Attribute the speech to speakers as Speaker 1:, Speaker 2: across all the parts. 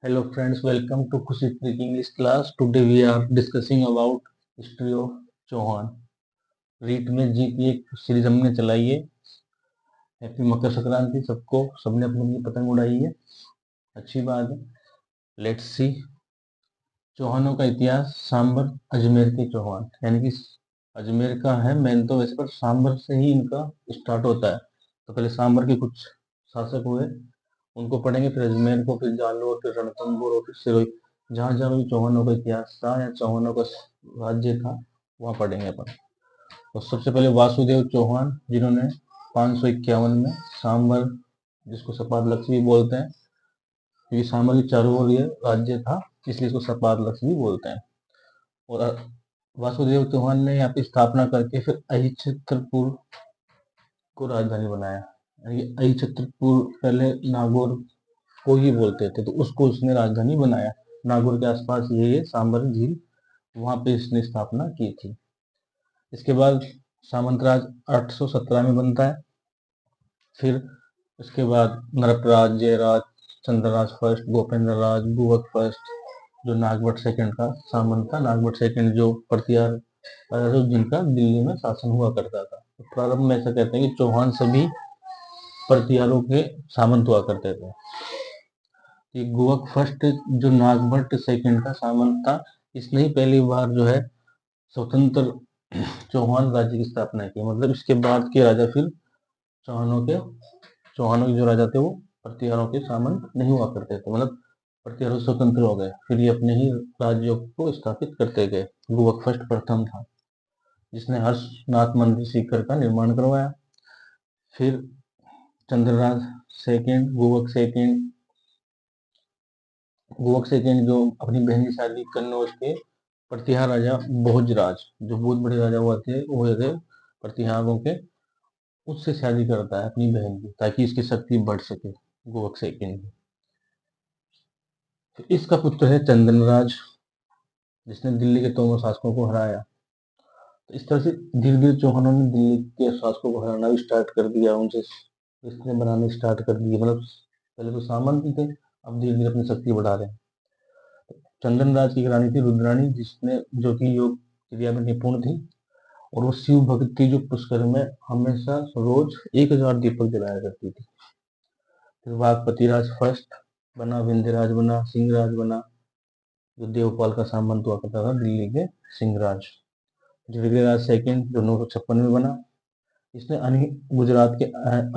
Speaker 1: Hello friends, welcome to Khushi Freak English class. Today we are discussing about history of Chauhan. REET में जी की एक series हमने चलाई है. हैप्पी मकर संक्रांति सबको. सबने अपनी अपनी पतंग उड़ाई है, अच्छी बात है. Let's see. चौहानों का इतिहास. सांबर अजमेर के चौहान, यानी कि अजमेर का है मेन तो वैसे, पर सांबर से ही इनका स्टार्ट होता है. तो पहले सांबर के कुछ शासक हुए, उनको पढ़ेंगे, फिर अजमेर को, फिर जालोर, फिर रणथंभौर और फिर सिरोही. जहाँ जहाँ भी चौहानों का इतिहास था या चौहानों का राज्य था वहाँ पढ़ेंगे अपन. तो सबसे पहले वासुदेव चौहान, जिन्होंने 551 में सांबर, जिसको सपाद लक्ष्मी बोलते हैं, क्योंकि सांबर के चारों ओर ये राज्य था, इसलिए इसको सपाद लक्ष्मी बोलते हैं. और वासुदेव चौहान ने यहाँ की स्थापना करके फिर अहिच्छत्रपुर को राजधानी बनाया. यानी अहिच्छत्रपुर पहले नागौर को ही बोलते थे, तो उसको उसने राजधानी बनाया. नागौर के आसपास ये सांबर झील, वहां पे इसने स्थापना की थी. इसके बाद सामंतराज 817 में बनता है. फिर इसके बाद नरपराज, जयराज, चंद्रराज फर्स्ट, गोपेंद्र राज, गुवक फर्स्ट, जो नागभट्ट सेकंड का सामंत था. नागभट्ट सेकंड जो प्रतिहार जिनका दिल्ली में शासन हुआ करता था. तो प्रारंभ में ऐसा कहते हैं कि चौहान सभी प्रतिहारों के सामंत हुआ करते थे. ये गुवक फर्स्ट जो नागभट्ट सेकंड का सामंत था, इसने ही पहली बार जो है स्वतंत्र चौहान राज्य की स्थापना की. मतलब इसके बाद के राजा फिर चौहानों के जो राजा थे वो प्रतिहारों के सामंत नहीं हुआ करते थे. मतलब प्रतिहार स्वतंत्र हो गए, फिर ये अपने ही राज्यों को स्थापित करते गए. गुवक फर्स्ट प्रथम था, जिसने हर्षनाथ मंदिर सीकर का निर्माण करवाया. फिर चंद्रराज सेकंड, गुवक सेकंड जो अपनी बहन की शादी कन्नौज के प्रतिहार राजा भोजराज, जो बहुत बड़े राजा हुए थे प्रतिहारों के, उससे शादी करता है अपनी बहन की, ताकि इसकी शक्ति बढ़ सके. गुवक सेकंड. फिर इसका पुत्र है चंदनराज, जिसने दिल्ली के तोमर शासकों को हराया. तो इस तरह से धीरे धीरे चौहानों ने दिल्ली के शासकों को हराना भी स्टार्ट कर दिया, उनसे रिश्ते बनाने स्टार्ट कर दिए. मतलब पहले तो सामंत ही थे, अब धीरे धीरे अपनी शक्ति बढ़ा रहे हैं. चंदन राज की रानी थी रुद्राणी, जिसने जो कि योग क्रिया में निपुण थी, और वो शिव भक्ति जो पुष्कर में हमेशा रोज 1000 दीपक जलाया करती थी. फिर वाघपति राज फर्स्ट बना, विंध्यराज बना, सिंहराज बना, जो देवपाल का सामंत हुआ करता था दिल्ली के सिंहराज. जड़गेराज सेकंड जो 956 में बना, इसने गुजरात के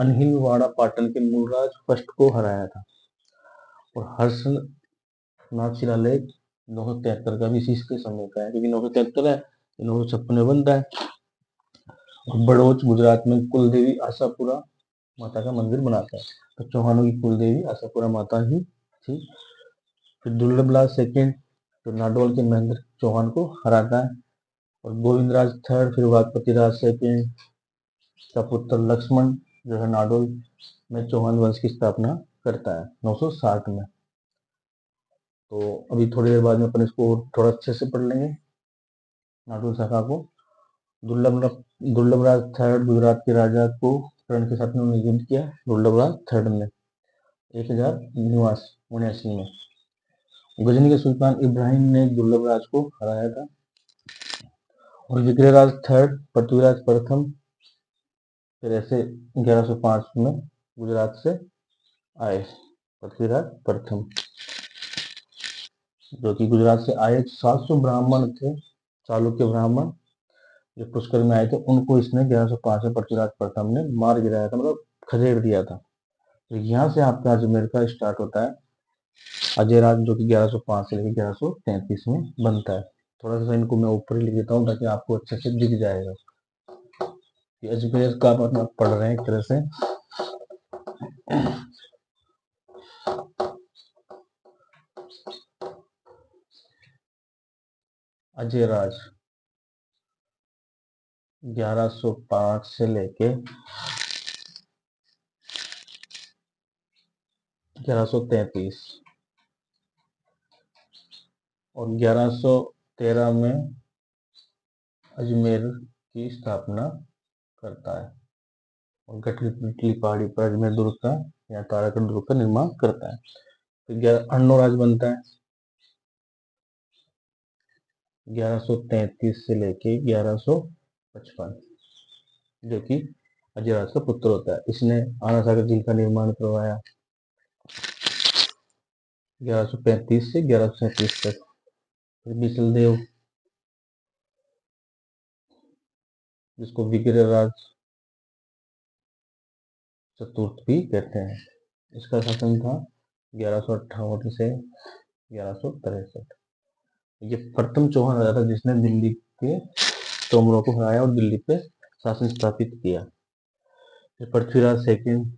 Speaker 1: अनहिलवाड़ा पाटन के मूलराज फर्स्ट को हराया था. और हर्षनाथ शिलालेख 973 का भी इसी के समय का है, क्योंकि 973 है, 956 में बनता है. और बड़ोच गुजरात में कुलदेवी आशापुरा माता का मंदिर बनाता है. तो चौहानों की कुलदेवी आशापुरा माता ही थी. फिर दुर्लभलाल सेकंड जो नाडोल के महेंद्र चौहान को हराता है. और गोविंदराज थर्ड, फिर वाघपति राज सेकंड का पुत्र लक्ष्मण जो है नाडोल में चौहान वंश की स्थापना करता है 960 में. तो अभी थोड़ी देर बाद में अपन इसको थोड़ा अच्छे से पढ़ लेंगे, नाडोल शाखा को. दुर्लभराज थर्ड गुजरात के राजा को कर्ण के साथ में युद्ध किया. दुर्लभराज थर्ड ने 1079 में. गजनी के सुल्तान इब्राहिम ने दुर्लभराज को हराया था. और विग्रहराज थर्ड, पृथ्वीराज प्रथम, फिर ऐसे 1105 में गुजरात से आए पृथ्वीराज प्रथम, जो कि गुजरात से आए. 700 ब्राह्मण थे, चालुक्य ब्राह्मण, जो पुष्कर में आए थे. उनको इसने 1105 में पृथ्वीराज प्रथम ने मार गिराया था, मतलब खदेड़ दिया था. तो यहाँ से आपका अजमेर का स्टार्ट होता है अजयराज, जो कि 1105 से लेकर 1133 में बनता है. थोड़ा सा इनको मैं ऊपर ही लिख देता हूँ ताकि आपको अच्छे से दिख जाएगा. अजमेर का मतलब पढ़ रहे हैं एक तरह से. अजयराज 1105 से लेके 1133, और 1113 में अजमेर की स्थापना करता है. और गठरी पहाड़ी पर अजमेर दुर्ग का या तारागढ़ दुर्ग का निर्माण करता है. फिर अर्णोराज बनता है 1133 से लेके 1155, जो कि अजयराज का पुत्र होता है। इसने आना सागर झील का निर्माण करवाया 1135 से 1137 तक। फिर बिसल देव, जिसको विग्रहराज चतुर्थ भी कहते हैं, इसका शासन था 1158 से 1163। ये प्रथम चौहान राजा था जिसने दिल्ली के तोमरों को हराया और दिल्ली पे शासन स्थापित किया। फिर पृथ्वीराज सेकंड,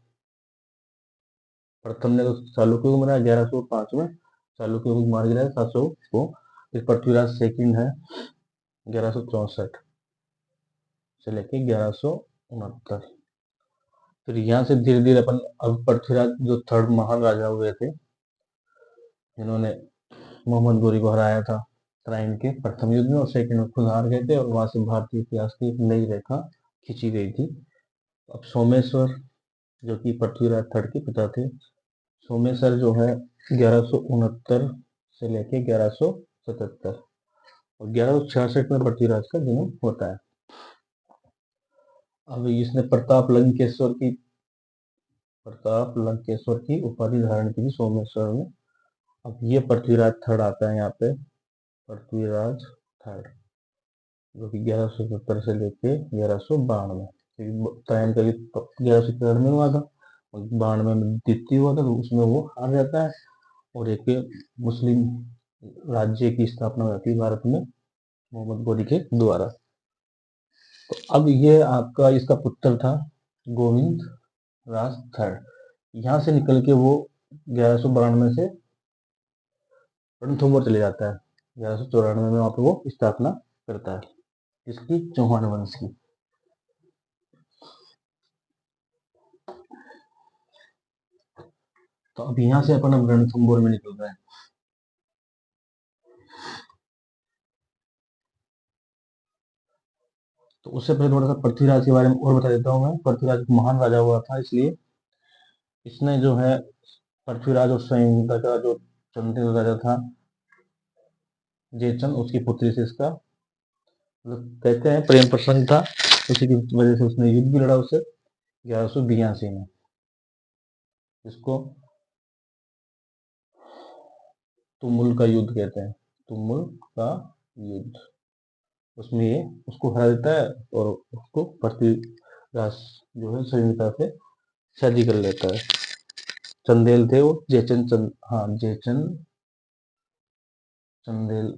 Speaker 1: प्रथम ने तो चालुक्य को मारा 1105 में, चालुक्य को मार गिराया 700 को। फिर पृथ्वीराज सेकंड है 1164 से लेके 1169। फिर यहाँ से धीरे धीरे अपन, अब पृथ्वीराज जो थर्ड महान राजा हुए थे, जिन्होंने मोहम्मद गोरी को हराया था तराइन के प्रथम युद्ध में, और सेकंड में खुद हार गए थे, और वहां से भारतीय इतिहास की एक नई रेखा खींची गई थी। अब सोमेश्वर, जो कि पृथ्वीराज थर्ड के पिता थे, सोमेश्वर जो है 1169 से लेके 1177, और 1166 में पृथ्वीराज का जन्म होता है। अब इसने प्रताप लंकेश्वर की उपाधि धारण की थी सोमेश्वर में। अब ये पृथ्वीराज थर्ड आता है यहाँ पे, पृथ्वीराज थर्ड, जो कि 1177 से लेके 1192, तराइन का युद्ध 1177 में हुआ था, और 92 में द्वितीय हुआ था, तो उसमें वो हार जाता है, और एक मुस्लिम राज्य की स्थापना हो जाती है भारत में मोहम्मद गोरी के द्वारा। तो अब ये आपका इसका पुत्र था गोविंद राज थर्ड। यहाँ से निकल के वो 1192 से रणथंभौर चले जाता है, 1194 में वहां पे वो स्थापना करता है इसकी, चौहान वंश की। तो अब यहाँ से अपन अब रणथंभौर में निकल रहे हैं। तो उससे पहले थोड़ा सा पृथ्वीराज के बारे में और बता देता हूँ मैं। पृथ्वीराज महान राजा हुआ था, इसलिए इसने जो है पृथ्वीराज और स्वयं का जो चंदेल राजा था जयचंद, उसकी पुत्री से इसका मतलब कहते हैं प्रेम प्रसंग था, उसी की वजह से उसने युद्ध भी लड़ा उससे 1182 में, इसको तुमुल का युद्ध कहते हैं, तुमुल का युद्ध। उसमें ये उसको हरा देता है, और उसको पृथ्वीराज जो है संहिता से शादी कर लेता है। चंदेल थे वो, जयचंद हाँ जयचंद चंदेल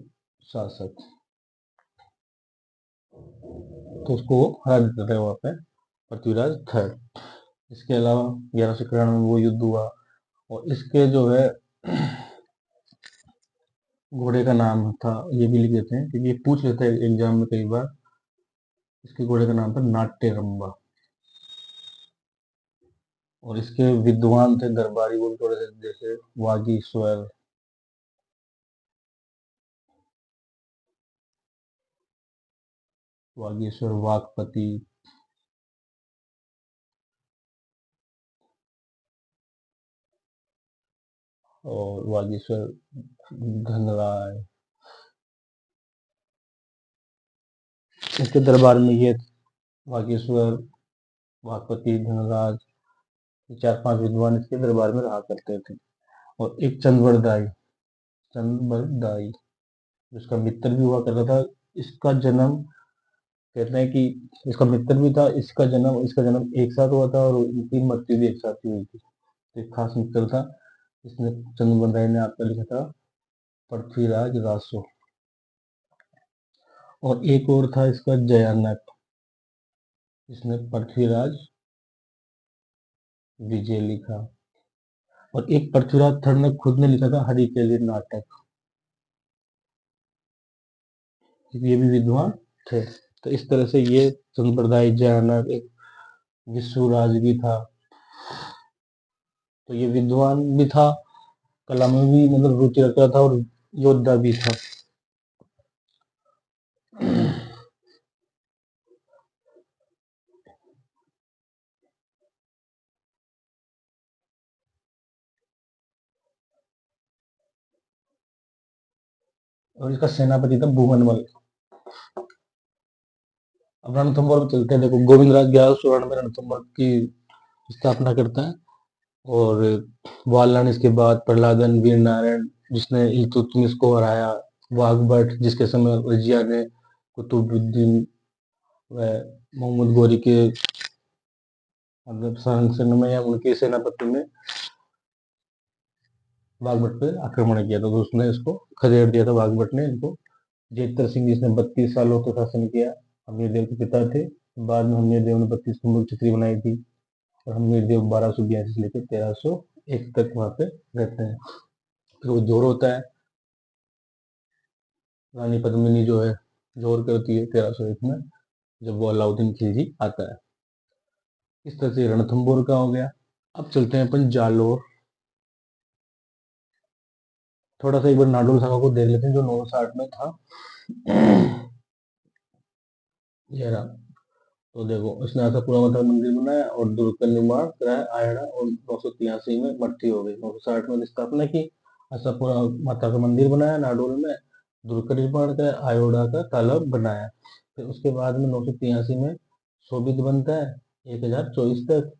Speaker 1: शासक, तो उसको वो हरा देता था वहां पे पृथ्वीराज थर्ड। इसके अलावा 1191 में वो युद्ध हुआ, और इसके जो है घोड़े का नाम था, ये भी लिख देते हैं क्योंकि ये पूछ लेते हैं एग्जाम में कई बार। इसके घोड़े का नाम था नाट्यरंबा, और इसके विद्वान थे दरबारी वो थोड़े से, जैसे वागीश्वर, वागपति, और वागीश्वर धनराय। इसके दरबार में ये वागीश्वर, वागपति, धनराज, चार पांच विद्वान इसके दरबार में रहा करते थे। और एक चंद्रबरदाई जिसका मित्र भी हुआ करता था। इसका जन्म, कहते हैं कि इसका मित्र भी था, इसका जन्म एक साथ हुआ था, और इनकी मृत्यु भी एक साथ ही हुई थी। तो एक खास मित्र था, इसने चंद्रबरदाई ने आपका लिखा था पृथ्वीराज रासो। और एक और था इसका जयानक, इसने पृथ्वीराज विजय लिखा। और एक पृथ्वीराज थर्ड ने खुद ने लिखा था हरि के लिए नाटक, ये भी विद्वान थे। तो इस तरह से ये संप्रदाय जयानक, एक विश्वराज भी था, तो ये विद्वान भी था, कला में भी मतलब रुचि रखता था, और योद्धा भी था। और इसका सेनापति था भूमनमल। अब रणथंभौर में चलते हैं। देखो गोविंदराज 1194 में रणथंभौर की स्थापना करता है, और वालन इसके बाद प्रहलादन, वीर नारायण जिसने इल्तुतमिश को हराया, वाघभट जिसके समय रजिया ने कुतुबुद्दीन व मोहम्मद गोरी के मतलब संरक्षण में या उनके सेनापति में वाघभट पे आक्रमण किया था, तो उसने इसको खदेड़ दिया था वाघभट ने इनको। जेतर सिंह जिसने 32 सालों तक शासन किया, हमीरदेव के पिता थे। बाद में हमीरदेव ने 32 की मुल्क छतरी बनाई थी, और हमीरदेव 1282 से लेकर 1301 तक वहां पे रहते हैं। फिर वो जोर होता है, रानी पद्मिनी जो है जोर करती है 1301 में, जब वो अलाउद्दीन खिलजी आता है। इस तरह से रणथंभौर का हो गया। अब चलते हैं अपन जालोर। थोड़ा सा एक बार नाडोल सागा को देख लेते हैं जो 960 में था। ये रहा। तो देखो इसने आशापुरा माता का मंदिर बनाया और दुर्ग का निर्माण कराया आयड़ा, और 983 में मट्टी हो गई। 960 में स्थापना की, आशापुरा माता का मंदिर बनाया नाडोल में, दुर्ग का निर्माण कराया, आयोडा का तालाब बनाया। फिर उसके बाद में 983 में शोभित बनता है 1024 तक,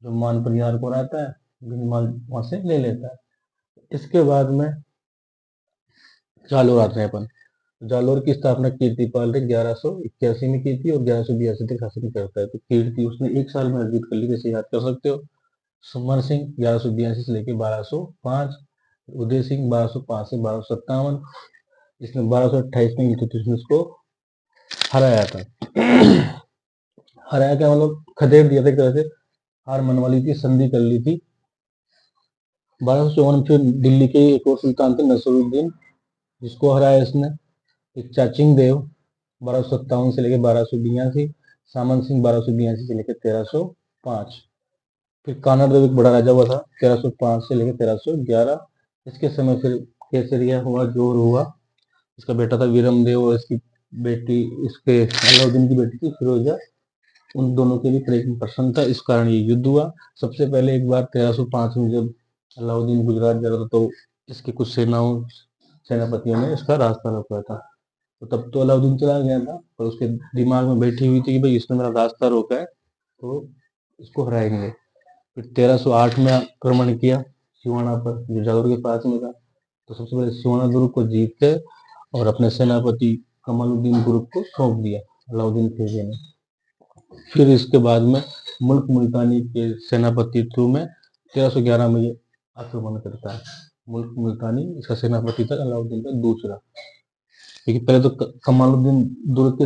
Speaker 1: जो मान परिहार को रहता है, मान वहां से ले लेता है। इसके बाद में जालोर आते हैं अपन। जालोर की स्थापना कीर्तिपाल ने 1181 में की थी और 1182 तक शासन करता है। तो कीर्ति उसने एक साल में अर्जित कर ली, जैसे याद कर सकते हो। सुमन सिंह 1182 से लेकर 1205, उदय सिंह 1205 से 1257, इसने 1228 में इल्तुतमिश को हराया था। हराया क्या मतलब, खदेड़ दिया था एक तरह से, हार मनवा ली थी, संधि कर ली थी। 1254 में फिर दिल्ली के एक और सुल्तान थे नसरुद्दीन, जिसको हराया इसने। चाचिंग देव 1257 से लेकर 1282, सामन सिंह 1282 से लेकर 1305। फिर कानड़ देव एक बड़ा राजा हुआ था 1305 से लेकर 1311। इसके समय फिर केसरिया हुआ, जोर हुआ। इसका बेटा था वीरम देव और इसकी बेटी, इसके अलाउद्दीन की बेटी थी फिरोजा। उन दोनों के लिए प्रेम प्रसन्न था, इस कारण ये युद्ध हुआ। सबसे पहले एक बार 1305 में जब अलाउद्दीन गुजरात जा रहा था, तो इसके कुछ सेनापतियों ने इसका रास्ता रोका था। तो तब तो अलाउद्दीन चला गया था, पर उसके दिमाग में बैठी हुई थी कि भाई इसने मेरा रास्ता रोका है, तो इसको हराएंगे। फिर 1308 में आक्रमण किया सिवाना पर, जो जालोर के पास में था। तो सबसे पहले सिवाना दुर्ग को जीत के और अपने सेनापति कमालुद्दीन दुर्ग को सौंप दिया अलाउद्दीन खिलजी ने। फिर इसके बाद में मुल्क मुल्तानी के सेनापतित्व में 1311 में ये आक्रमण करता है। मुल्क मुल्तानी इसका सेनापति था अलाउद्दीन का दूसरा। क्योंकि पहले तो कमालुद्दीन गुरुक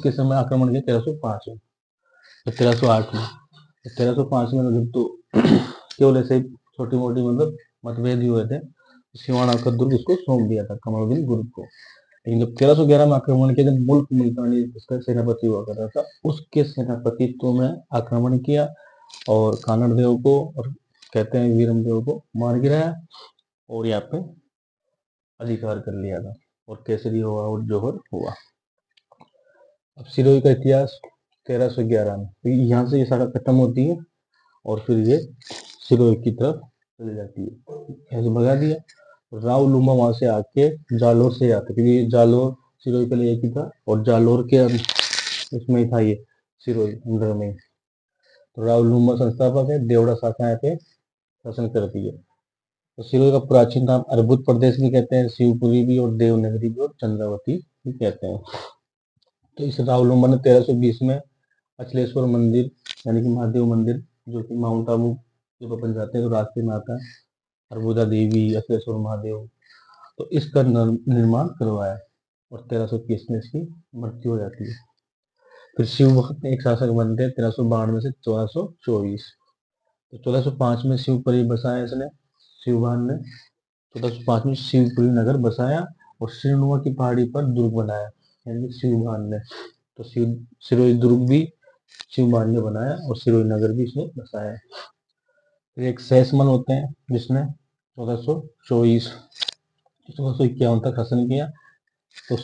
Speaker 1: के समय आक्रमण किया 1305 में, फिर 1308 में। 1305 में जब तो केवल ऐसे छोटी मोटी मतलब मतभेद ही हुए थे, सिवाना का दुर्ग उसको सौंप दिया था कमालुद्दीन गुरुक को। लेकिन जब 1311 में आक्रमण किया, जब मुल्क मुल्तानी इसका सेनापति हुआ करता था, उसके सेनापतित्व में आक्रमण किया और कानड़ देव को और कहते हैं वीरम देव को मार गिराया और यहाँ पे अधिकार कर लिया था, और केसरी हुआ और जौहर हुआ। अब सिरोही का इतिहास 1311 में, तो यहाँ से ये सारा खत्म होती है और फिर ये सिरोही की तरफ चली जाती है। यहाँ से भगा दिया, राव लुम्बा वहां से आके जालोर से आता, क्योंकि जालोर सिरोही पहले एक ही था और जालोर के उसमें ही था ये सिरोही अंदर में। तो राव लुम्बा संस्थापक है, देवड़ा शाखा यहाँ पे शासन करती है। तो सिरोही का प्राचीन नाम अर्बुद प्रदेश भी कहते हैं, शिवपुरी भी, और देवनगरी भी, और चंद्रावती भी कहते हैं। तो इस राव लुम्बा ने 1320 में अचलेश्वर मंदिर यानी कि महादेव मंदिर, जो कि माउंट आबू जब अपन जाते हैं तो रास्ते में आता है, अर्बुदा देवी, अचलेश्वर महादेव, तो इसका निर्माण करवाया और 1330 में इसकी मृत्यु हो जाती है। फिर शिव भक्त एक शासक बनते हैं 1392 से 1424। तो 1405 में शिवपुरी बसाया इसने, शिवभान ने 1405 में शिवपुरी नगर बसाया और श्रीनुआ की पहाड़ी पर दुर्ग बनाया, यानी शिवभान ने। तो सिरोही दुर्ग भी शिवभान ने बनाया और सिरोही नगर भी इसने बसाया। फिर एक सहसमल होते हैं जिसने 1424 1451 तक शासन किया। तो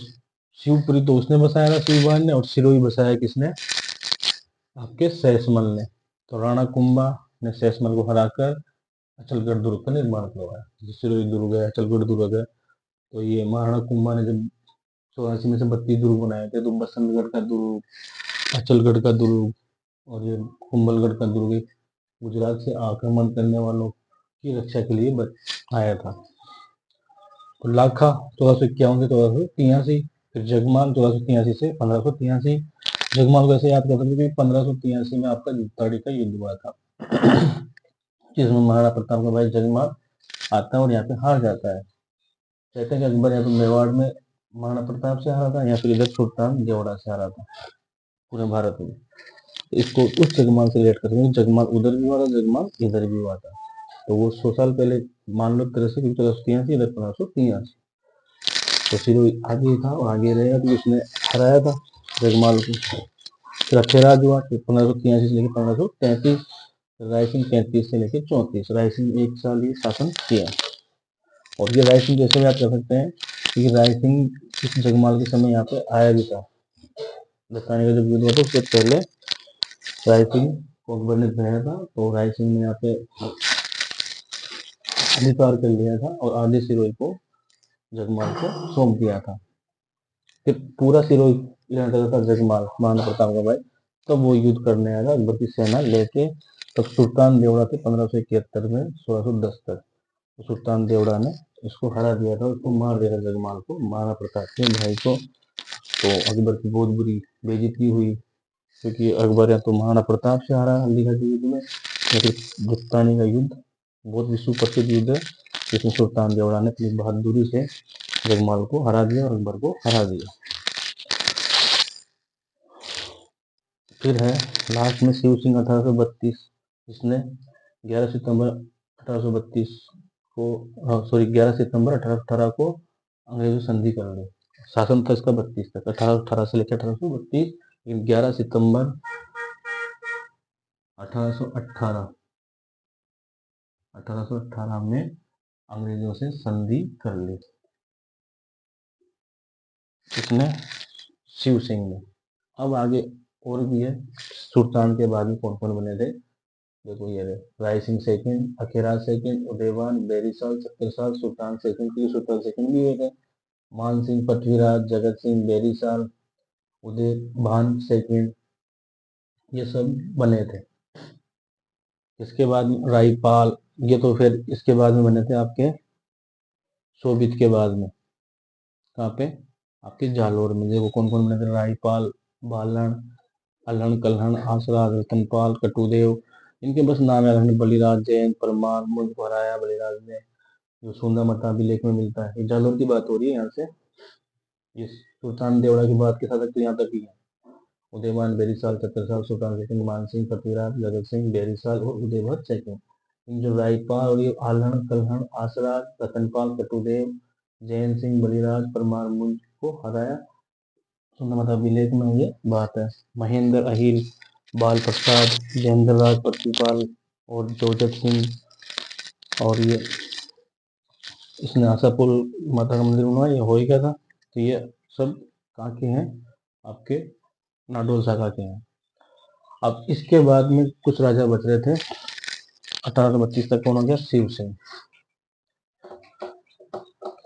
Speaker 1: शिवपुरी तो उसने बसाया था शिवभान ने, और सिरोही बसाया किसने, आपके सहसमल ने। तो राणा कुंभा ने सहसमल को हराकर अचलगढ़ दुर्ग का निर्माण करवाया। सिरोही दुर्ग है, अचलगढ़ दुर्ग है, तो ये महाराणा कुंभा ने जब 84 में से 32 दुर्ग बनाए थे, तो बसंतगढ़ का दुर्ग, अचलगढ़ का दुर्ग और ये कुंभलगढ़ का दुर्ग गुजरात से आक्रमण करने वालों की रक्षा के लिए आया था। तो लाखा 1451 से 1483, फिर जगमाल 1483 से 1583। जगमाल को ऐसे याद करते थे कि 1583 में आपका जुत्ताड़ी का युद्ध हुआ था, जिसमें महाराणा प्रताप का भाई जगमाल आता है और यहाँ पे हार जाता है। कहते हैं कि अकबर यहाँ पे मेवाड़ में महाराणा प्रताप से हारा था, या फिर इधर सुल्तान देवड़ा से हारा था पूरे भारत में। इसको उस जगमाल से रिलेट करते हैं, जगमाल उधर भी हुआ था, जगमाल इधर भी हुआ था। तो वो 100 साल पहले मान लो तरह से, क्योंकि 1483 इधर 1583। तो फिर आगे था और आगे रहेगा, तो उसने हराया था जगमाल को। फिर अक्षयराज हुआ 1583 से लेकर 1533, राय सिंह 33 से लेकर 34। राय सिंह 1 साल ही शासन किया। और ये राय सिंह जैसे भी आप कह सकते हैं कि राय सिंह इस जगमाल के समय यहाँ पे आया भी था। दत्तानी का जब युद्ध हुआ था उससे पहले राय सिंह को अकबर ने भेजा था, तो राय सिंह ने यहाँ पे अधिकार कर लिया था और आधे सिरोही को जगमाल को सौंप दिया था। फिर पूरा सिरोही लेना चाहता था जगमाल, महाराणा प्रताप का भाई, तब वो युद्ध करने आया था अकबर की सेना लेके। तब सुल्तान देवड़ा थे 1571 में 1610 तक। तो सुल्तान देवड़ा ने इसको हरा दिया था, उसको मार दिया था जगमाल को, महाराणा प्रताप के भाई को। तो अकबर की बहुत बुरी बेइज्जती हुई, क्योंकि अकबर या तो महाराणा प्रताप से हारा हल्दीघाटी के युद्ध में, या फिर गुप्तानी का युद्ध, बहुत विश्व प्रसिद्ध युद्ध है, जिसमें सुल्तान देवड़ा ने अपनी बहादुरी से जगमाल को हरा दिया और अकबर को हरा दिया। फिर है लास्ट में शिव सिंह 1832, इसने 11 सितंबर 1832 को 11 सितंबर 1818 को अंग्रेजों से संधि कर ली। शासन था इसका 32 तक, 1818 से लेकर 1832। 11 सितंबर 1818 में अंग्रेजों से संधि कर ली इसने, शिव सिंह ने। अब आगे और भी है, सुल्तान के बाद में कौन कौन बने थे देखो। ये राय सिंह सेकंड, अखीराज सेकंड, उदयवान, बेरीसाल, छत्रसाल, सुल्तान सेकंड, क्योंकि सुल्तान सेकंड भी हुए थे। मान सिंह, पृथ्वीराज, जगत सिंह, बेरीसाल, उदयभान सेकंड, ये सब बने थे। इसके बाद रायपाल, ये तो फिर इसके बाद में बने थे आपके शोभित के बाद में। कहाँ पे? आपके जालोर में। देखो कौन कौन बने थे, रायपाल, बालन, अल्हण, कल्हण, आसराज, रतनपाल, कटुदेव, इनके बस नाम याद। बलिराज, जैन, परमार, मुझ भराया बलिराज ने, जो सूंदा मता अभिलेख में मिलता है। ये जालोर की बात हो रही है यहाँ से। ये सुल्तान देवड़ा की बात के साथ यहाँ तक ही है। उदयमान, बेरीसाल, छत्रसाल, सुल्तान सेकंड, मानसिंह, पृथ्वीराज, जगत सिंह, बेरीसाल और उदयभद्र सेकंड। इन जो रायपाल और ये आल्हण, कल्हण, आसराज, रतनपाल, कटुदेव, जैन सिंह, बलिराज, परमार मुझ को हराया, सूंदा अभिलेख में ये बात है। महेंद्र, अहिल, बाल प्रसाद, जयेंद्र राज, पृथ्वीपाल और जोजत सिंह, और ये इसने आशापुर माता का मंदिर बनवाया, ये हो ही गया था। तो ये सब कहाँ के हैं? आपके नाडोल शाखा के हैं। अब इसके बाद में कुछ राजा बच रहे थे 1832 तक। कौन हो गया? शिव सिंह।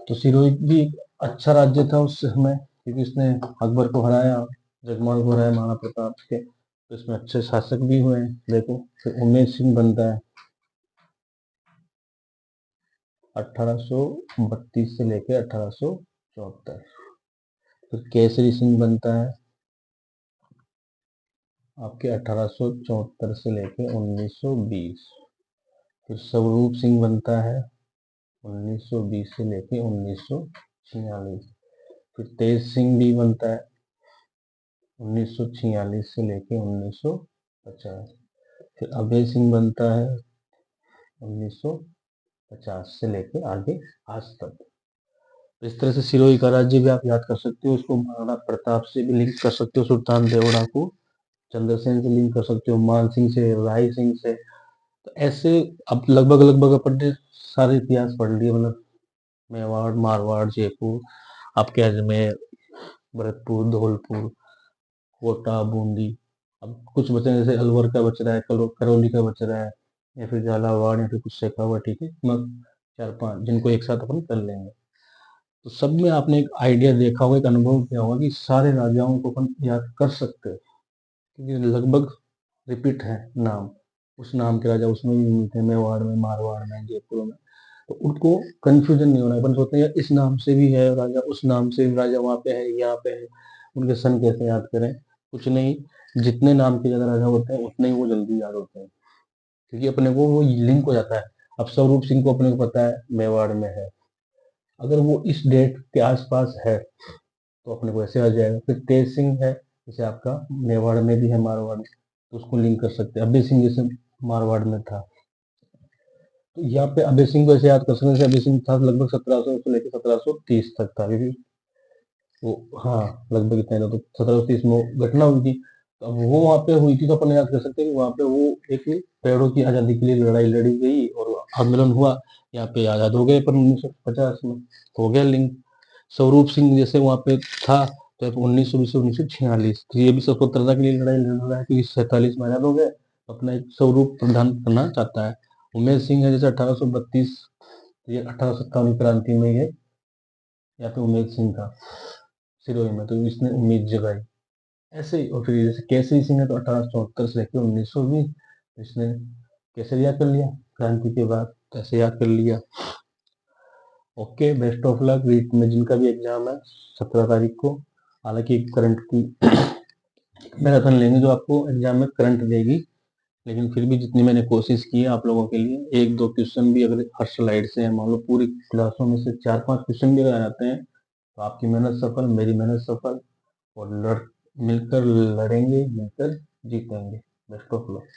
Speaker 1: तो सिरोही भी अच्छा राज्य था उस समय, क्योंकि इसने अकबर को हराया, जगमाल को हराया, महाराणा प्रताप के, तो इसमें अच्छे शासक भी हुए। देखो फिर उमेश सिंह बनता है 1832 से लेकर 1874। फिर केसरी सिंह बनता है आपके 1874 से लेके 1920। फिर स्वरूप सिंह बनता है 1920 से लेके 1946। फिर तेज सिंह भी बनता है 1946 से लेके 1950। फिर अभय सिंह बनता है 1950 से लेके आगे आज तक। इस तरह से सिरोही का राज्य भी आप याद कर सकते हो। इसको महाराणा प्रताप से भी लिंक कर सकते हो, सुल्तान देवड़ा को चंद्रसेन से लिंक कर सकते हो, मान सिंह से, राय सिंह से। तो ऐसे अब लगभग लगभग अपन सारे इतिहास पढ़ लिए, मतलब मेवाड़, मारवाड़, जयपुर, आपके अजमेर, भरतपुर, धौलपुर, कोटा, बूंदी। अब कुछ बचे जैसे अलवर का बच रहा है, करौली का बच रहा है, या फिर झालावाड़, या फिर कुछ शेखावाटी के, 4-5 जिनको एक साथ अपन कर लेंगे। तो सब में आपने एक आइडिया देखा होगा, एक अनुभव किया होगा कि सारे राजाओं को अपन याद कर सकते हैं, क्योंकि लगभग रिपीट है नाम, उस नाम के राजा उसमें भी मिलते हैं, मेवाड़ में, मारवाड़ में, जयपुर में। तो उनको कंफ्यूजन नहीं होना, अपन सोचते हैं यार इस नाम से भी है राजा, उस नाम से भी राजा वहाँ पे है, यहाँ पे है, उनके सन कैसे याद करें। कुछ नहीं, जितने नाम के ज्यादा राजा होते हैं उतने ही वो जल्दी याद होते हैं, क्योंकि अपने को वो लिंक हो जाता है। अब स्वरूप सिंह को अपने को पता है मेवाड़ में है, अगर वो इस डेट के आसपास है तो अपने को ऐसे आ जाएगा। फिर तेज सिंह है, जैसे आपका मेवाड़ में भी है, मारवाड़ में, तो उसको लिंक कर सकते हैं। अभय सिंह जैसे मारवाड़ में था, तो यहाँ पे अभय सिंह को ऐसे याद कर सकते हैं, जैसे अभय सिंह था लगभग 1700 से लेकर 1730 तक था, क्योंकि वो, हाँ, लगभग इतना ही था। तो 1730 में वो घटना हुई थी, तो अब वो वहाँ पे हुई थी, तो अपन याद कर सकते हैं कि वहाँ पे वो एक पेड़ों की आजादी के लिए लड़ाई लड़ी गई और आंदोलन हुआ, यहाँ पे आजाद हो गए पर 1950 में, तो हो गया लिंक। स्वरूप सिंह जैसे वहाँ पे था, तो 1920 से 1946, तो ये भी स्वतंत्रता के लिए लड़ाई लड़ रहा है, क्योंकि 47 में आजाद हो गए, अपना एक स्वरूप प्रदान करना चाहता है। उमेश सिंह है जैसे 1832, ये 1857 क्रांति में ये यहाँ पे उमेश सिंह था सिरोही में, तो इसने उम्मीद जगाई ऐसे ही। और फिर जैसे केसरी सिंह है तो 1874 से लेकर 1920, इसने केसरिया कर लिया क्रांति के बाद, तो ऐसे याद कर लिया। Okay, best of luck REET में जिनका भी एग्जाम है 17 तारीख को। हालांकि करंट की मैराथन लेंगे जो आपको एग्जाम में करंट देगी, लेकिन फिर भी जितनी मैंने कोशिश की है आप लोगों के लिए, एक दो क्वेश्चन भी अगर हर स्लाइड से है, मान लो पूरी क्लासों में से 4-5 क्वेश्चन भी अगर आ जाते हैं, तो आपकी मेहनत सफल, मेरी मेहनत सफल, और मिलकर लड़ेंगे, मिलकर जीतेंगे। Best of luck.